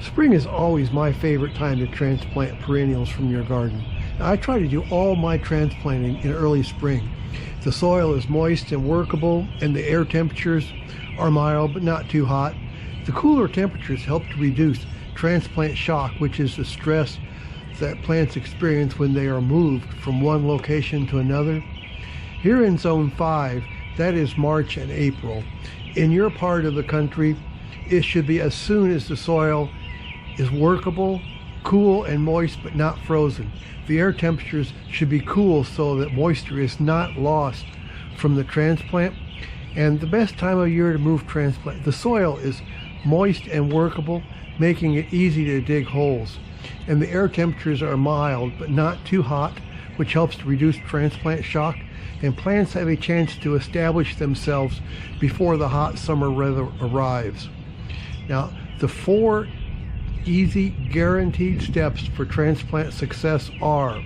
Spring is always my favorite time to transplant perennials from your garden. Now, I try to do all my transplanting in early spring. The soil is moist and workable, and the air temperatures are mild but not too hot. The cooler temperatures help to reduce transplant shock, which is the stress that plants experience when they are moved from one location to another. Here in Zone 5, that is March and April. In your part of the country, it should be as soon as the soil is workable, cool and moist but not frozen. The air temperatures should be cool so that moisture is not lost from the transplant. And the best time of year to move transplant, the soil is moist and workable, making it easy to dig holes. And the air temperatures are mild but not too hot, which helps to reduce transplant shock, and plants have a chance to establish themselves before the hot summer weather arrives. Now, the 4 easy, guaranteed steps for transplant success are: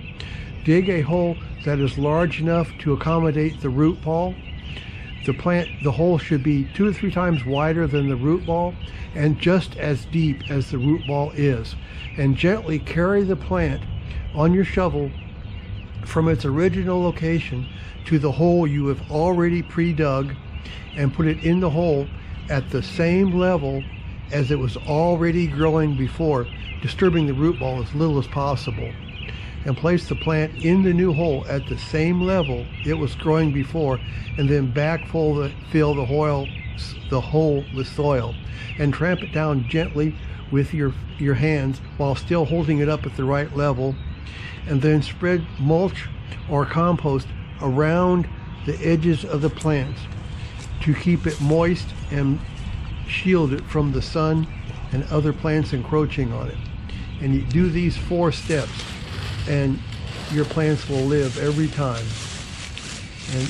dig a hole that is large enough to accommodate the root ball. The hole should be 2 to 3 times wider than the root ball and just as deep as the root ball is. And gently carry the plant on your shovel from its original location to the hole you have already pre-dug, and put it in the hole at the same level as it was already growing before, disturbing the root ball as little as possible. And place the plant in the new hole at the same level it was growing before, and then fill the hole with soil, and tramp it down gently with your hands while still holding it up at the right level. And then spread mulch or compost around the edges of the plants to keep it moist and shield it from the sun and other plants encroaching on it. And you do these 4 steps and your plants will live every time. And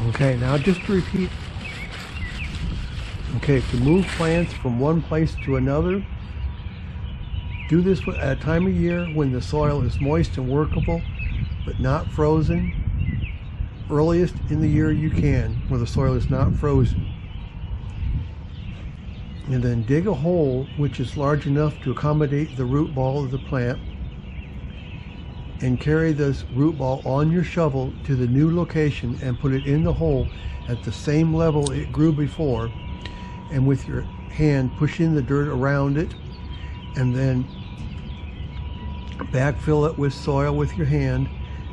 okay, now just to repeat. Okay, to move plants from one place to another, do this at a time of year when the soil is moist and workable but not frozen. Earliest in the year you can, where the soil is not frozen. And then dig a hole which is large enough to accommodate the root ball of the plant, and carry this root ball on your shovel to the new location and put it in the hole at the same level it grew before, and with your hand push in the dirt around it, and then backfill it with soil with your hand,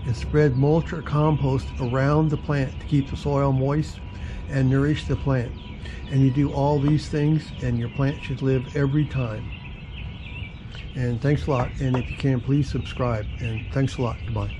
and spread mulch or compost around the plant to keep the soil moist and nourish the plant. And you do all these things and your plant should live every time. And thanks a lot, and if you can, please subscribe, and thanks a lot. Goodbye.